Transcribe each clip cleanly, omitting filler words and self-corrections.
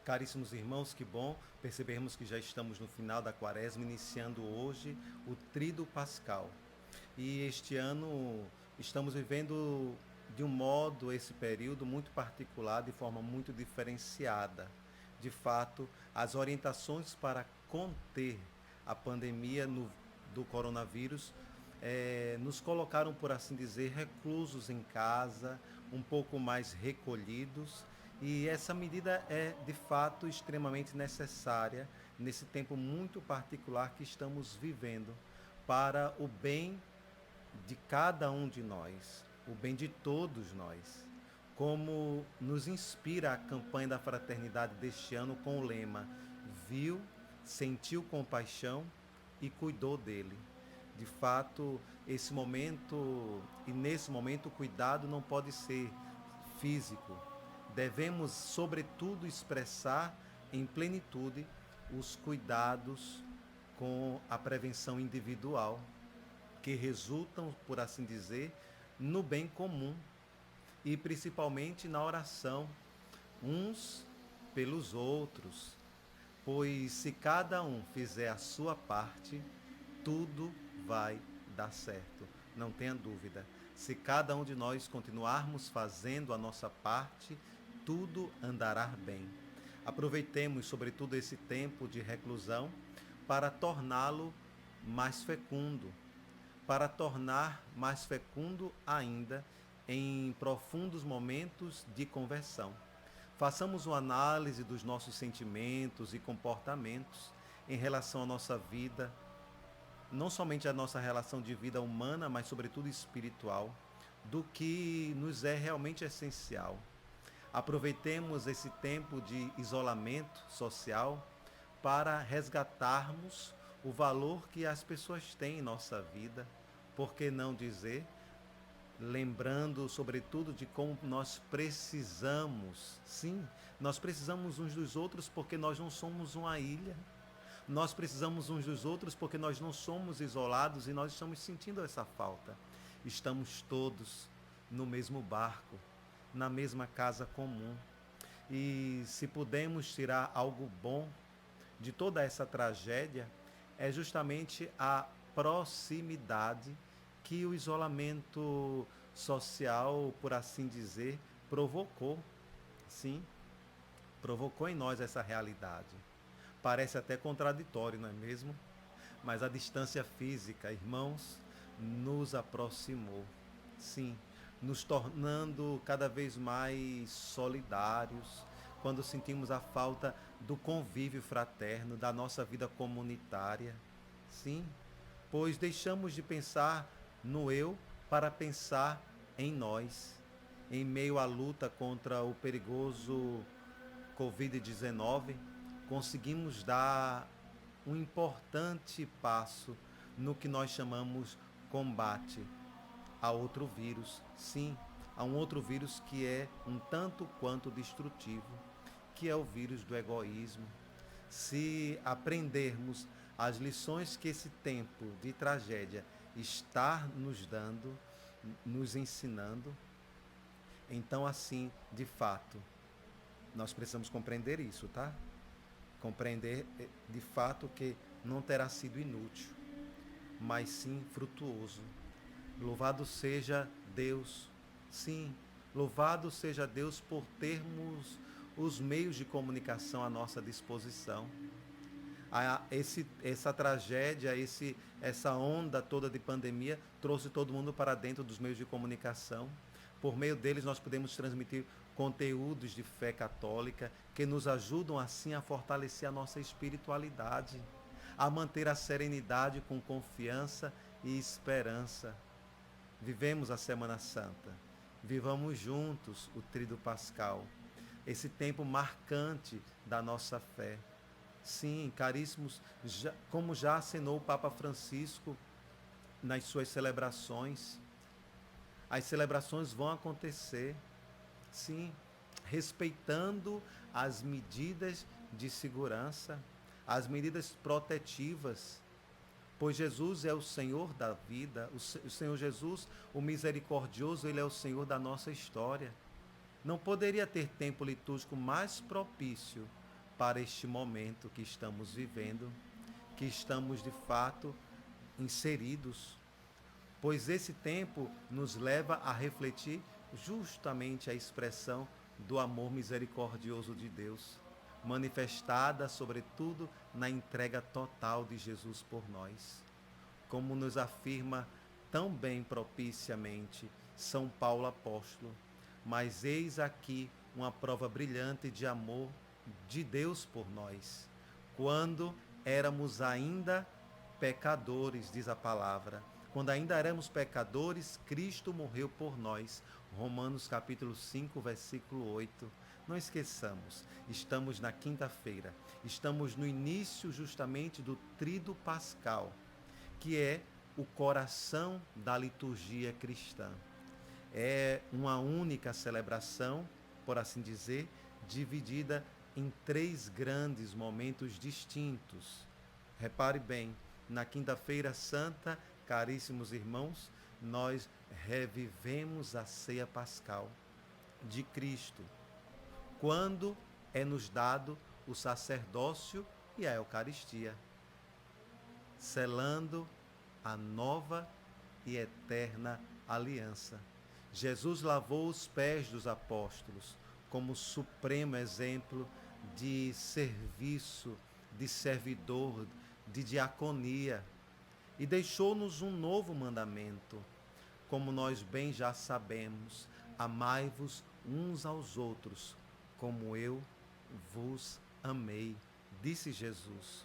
Caríssimos irmãos, que bom percebermos que já estamos no final da quaresma, iniciando hoje o Tríduo Pascal. E este ano estamos vivendo de um modo esse período muito particular, de forma muito diferenciada. De fato, as orientações para conter a pandemia do coronavírus nos colocaram, por assim dizer, reclusos em casa, um pouco mais recolhidos. E essa medida é, de fato, extremamente necessária nesse tempo muito particular que estamos vivendo, para o bem de cada um de nós, o bem de todos nós. Como nos inspira a campanha da fraternidade deste ano com o lema: viu, sentiu compaixão e cuidou dele. De fato, esse momento, e nesse momento o cuidado não pode ser físico. Devemos, sobretudo, expressar em plenitude os cuidados com a prevenção individual, que resultam, por assim dizer, no bem comum e principalmente na oração uns pelos outros. Pois se cada um fizer a sua parte, tudo vai dar certo. Não tenha dúvida. Se cada um de nós continuarmos fazendo a nossa parte, tudo andará bem. Aproveitemos, sobretudo, esse tempo de reclusão para torná-lo mais fecundo, para tornar mais fecundo ainda em profundos momentos de conversão. Façamos uma análise dos nossos sentimentos e comportamentos em relação à nossa vida, não somente a nossa relação de vida humana, mas sobretudo espiritual, do que nos é realmente essencial. Aproveitemos esse tempo de isolamento social para resgatarmos o valor que as pessoas têm em nossa vida, por que não dizer, lembrando sobretudo de como nós precisamos, sim, nós precisamos uns dos outros porque nós não somos uma ilha. Nós precisamos uns dos outros porque nós não somos isolados e nós estamos sentindo essa falta. Estamos todos no mesmo barco, na mesma casa comum. E se pudermos tirar algo bom de toda essa tragédia, é justamente a proximidade que o isolamento social, por assim dizer, provocou. Sim, provocou em nós essa realidade. Parece até contraditório, não é mesmo? Mas a distância física, irmãos, nos aproximou. Sim, nos tornando cada vez mais solidários, quando sentimos a falta do convívio fraterno, da nossa vida comunitária. Sim, pois deixamos de pensar no eu para pensar em nós. Em meio à luta contra o perigoso Covid-19, conseguimos dar um importante passo no que nós chamamos combate a outro vírus. Sim, a um outro vírus que é um tanto quanto destrutivo, que é o vírus do egoísmo. Se aprendermos as lições que esse tempo de tragédia está nos dando, nos ensinando, então assim, de fato, nós precisamos compreender isso, tá? Compreender de fato que não terá sido inútil, mas sim frutuoso. Louvado seja Deus, sim, louvado seja Deus por termos os meios de comunicação à nossa disposição. Essa tragédia, essa onda toda de pandemia trouxe todo mundo para dentro dos meios de comunicação. Por meio deles, nós podemos transmitir conteúdos de fé católica que nos ajudam, assim, a fortalecer a nossa espiritualidade, a manter a serenidade com confiança e esperança. Vivemos a Semana Santa, vivamos juntos o Tríduo Pascal, esse tempo marcante da nossa fé. Sim, caríssimos, como já acenou o Papa Francisco nas suas celebrações, as celebrações vão acontecer, sim, respeitando as medidas de segurança, as medidas protetivas, pois Jesus é o Senhor da vida, o Senhor Jesus, o misericordioso, Ele é o Senhor da nossa história. Não poderia ter tempo litúrgico mais propício para este momento que estamos vivendo, que estamos de fato inseridos, pois esse tempo nos leva a refletir justamente a expressão do amor misericordioso de Deus, manifestada sobretudo na entrega total de Jesus por nós. Como nos afirma tão bem propiciamente São Paulo apóstolo, mas eis aqui uma prova brilhante de amor de Deus por nós. Quando éramos ainda pecadores, diz a palavra, quando ainda éramos pecadores, Cristo morreu por nós. Romanos capítulo 5, versículo 8. Não esqueçamos, estamos na quinta-feira, estamos no início justamente do Tríduo Pascal, que é o coração da liturgia cristã. É uma única celebração, por assim dizer, dividida em 3 grandes momentos distintos. Repare bem, na Quinta-feira Santa, caríssimos irmãos, nós revivemos a ceia pascal de Cristo, quando é nos dado o sacerdócio e a Eucaristia, selando a nova e eterna aliança. Jesus lavou os pés dos apóstolos como supremo exemplo de serviço, de servidor, de diaconia, e deixou-nos um novo mandamento. Como nós bem já sabemos, amai-vos uns aos outros, como eu vos amei, disse Jesus.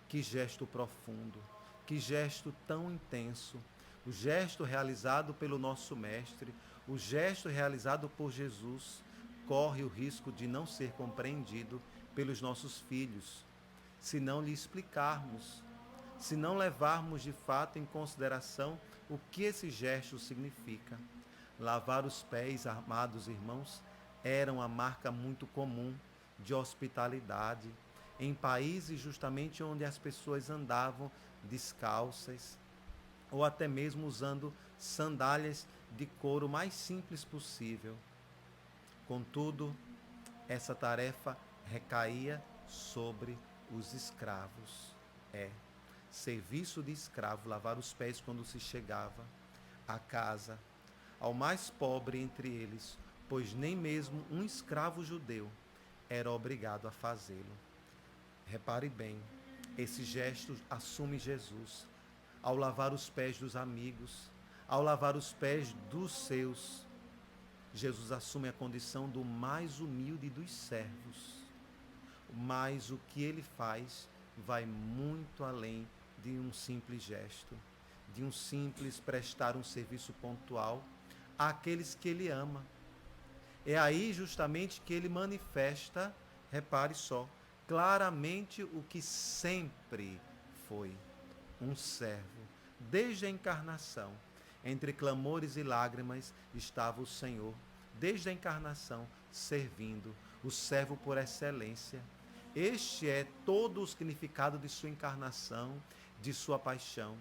Que gesto profundo, que gesto tão intenso, o gesto realizado pelo nosso Mestre, o gesto realizado por Jesus, corre o risco de não ser compreendido pelos nossos filhos, se não lhe explicarmos, se não levarmos de fato em consideração o que esse gesto significa. Lavar os pés, amados irmãos, era uma marca muito comum de hospitalidade em países justamente onde as pessoas andavam descalças ou até mesmo usando sandálias de couro mais simples possível. Contudo, essa tarefa recaía sobre os escravos. Serviço de escravo, lavar os pés quando se chegava à casa, ao mais pobre entre eles, pois nem mesmo um escravo judeu era obrigado a fazê-lo. Repare bem, esse gesto assume Jesus ao lavar os pés dos amigos, ao lavar os pés dos seus. Jesus assume a condição do mais humilde dos servos, mas o que ele faz vai muito além de um simples gesto, de um simples prestar um serviço pontual àqueles que ele ama. É aí justamente que ele manifesta, repare só, claramente o que sempre foi, um servo. Desde a encarnação, entre clamores e lágrimas, estava o Senhor, desde a encarnação, servindo, o servo por excelência. Este é todo o significado de sua encarnação, de sua paixão.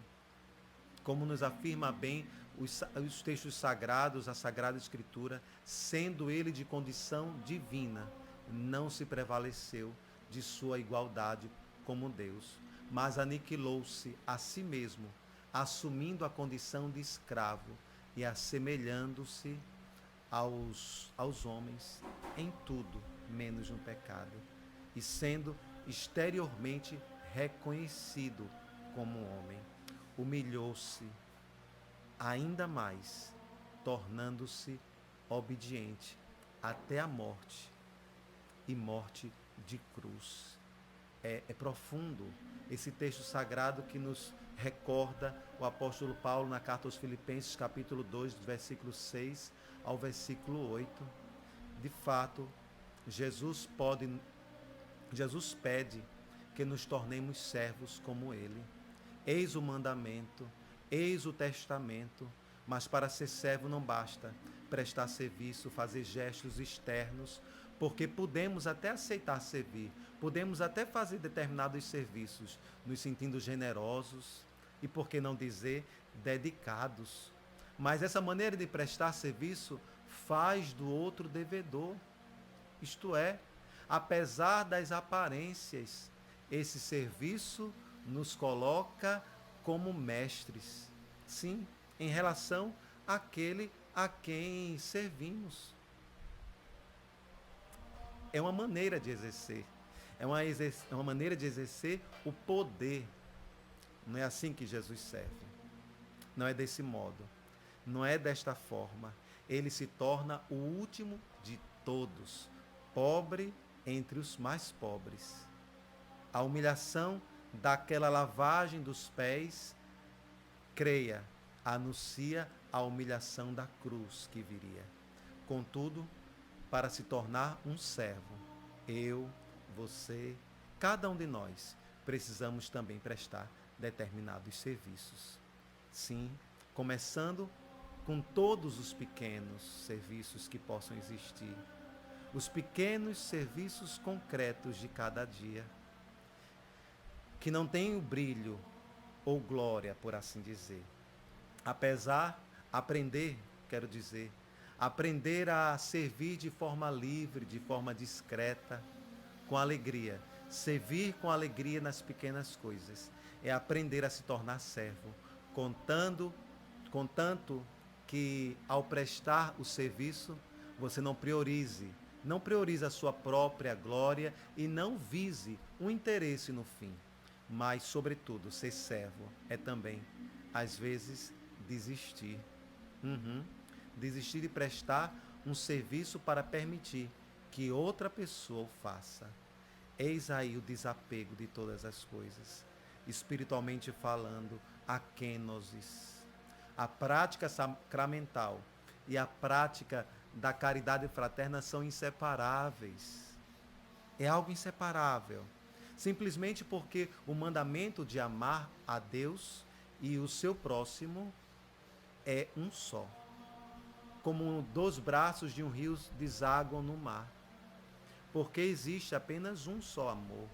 Como nos afirma bem os textos sagrados, a Sagrada Escritura, sendo ele de condição divina, não se prevaleceu de sua igualdade como Deus, mas aniquilou-se a si mesmo, assumindo a condição de escravo e assemelhando-se aos homens em tudo, menos no pecado, e sendo exteriormente reconhecido como homem, humilhou-se ainda mais, tornando-se obediente até a morte, e morte de cruz. É profundo esse texto sagrado que nos recorda o apóstolo Paulo na carta aos Filipenses, capítulo 2, do versículo 6 ao versículo 8. De fato, Jesus pede que nos tornemos servos como ele. Eis o mandamento, eis o testamento, mas para ser servo não basta prestar serviço, fazer gestos externos, porque podemos até aceitar servir, podemos até fazer determinados serviços, nos sentindo generosos e, por que não dizer, dedicados. Mas essa maneira de prestar serviço faz do outro devedor. Isto é, Apesar das aparências, esse serviço nos coloca como mestres, sim, em relação àquele a quem servimos. É uma maneira de exercer, é uma maneira de exercer o poder. Não é assim que Jesus serve. Não é desse modo. Não é desta forma. Ele se torna o último de todos, pobre entre os mais pobres. A humilhação daquela lavagem dos pés, creia, anuncia a humilhação da cruz que viria. Contudo, para se tornar um servo, eu, você, cada um de nós, precisamos também prestar determinados serviços. Sim, começando com todos os pequenos serviços que possam existir. Os pequenos serviços concretos de cada dia, que não têm o brilho ou glória, por assim dizer. Aprender a servir de forma livre, de forma discreta, com alegria. Servir com alegria nas pequenas coisas. É aprender a se tornar servo, contanto que ao prestar o serviço, você não priorize a sua própria glória e não vise um interesse no fim. Mas, sobretudo, ser servo é também, às vezes, desistir. Desistir de prestar um serviço para permitir que outra pessoa o faça. Eis aí o desapego de todas as coisas. Espiritualmente falando, a kenosis. A prática sacramental e a prática da caridade fraterna são inseparáveis. É algo inseparável. Simplesmente porque o mandamento de amar a Deus e o seu próximo é um só. Como dois braços de um rio desaguam no mar. Porque existe apenas um só amor.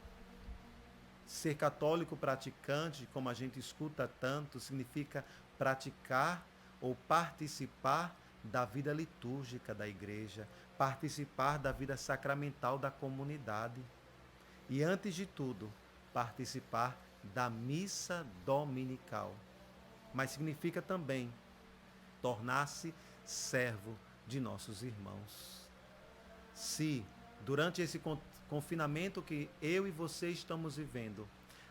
Ser católico praticante, como a gente escuta tanto, significa praticar ou participar da vida litúrgica da igreja, participar da vida sacramental da comunidade. E, antes de tudo, participar da missa dominical. Mas significa também tornar-se servo de nossos irmãos. Se, durante esse confinamento que eu e você estamos vivendo,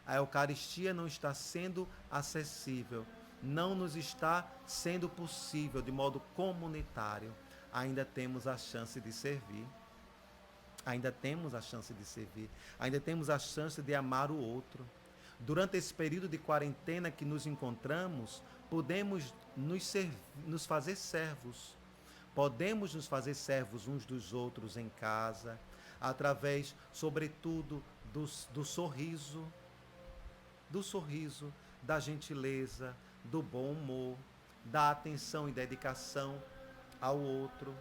a Eucaristia não está sendo acessível, não nos está sendo possível de modo comunitário, ainda temos a chance de servir. Ainda temos a chance de servir, ainda temos a chance de amar o outro. Durante esse período de quarentena que nos encontramos, podemos nos fazer servos. Podemos nos fazer servos uns dos outros em casa, através, sobretudo, do sorriso, da gentileza, do bom humor, da atenção e dedicação ao outro.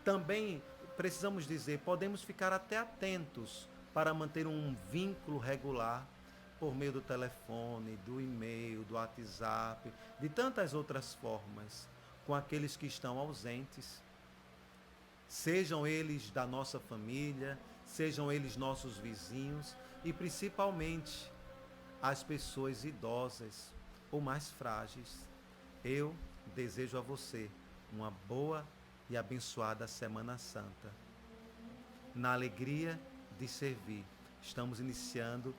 Também precisamos dizer, podemos ficar até atentos para manter um vínculo regular por meio do telefone, do e-mail, do WhatsApp, de tantas outras formas, com aqueles que estão ausentes. Sejam eles da nossa família, sejam eles nossos vizinhos e principalmente as pessoas idosas ou mais frágeis. Eu desejo a você uma boa e abençoada Semana Santa. Na alegria de servir, estamos iniciando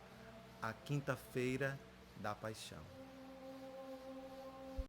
a quinta-feira da Paixão.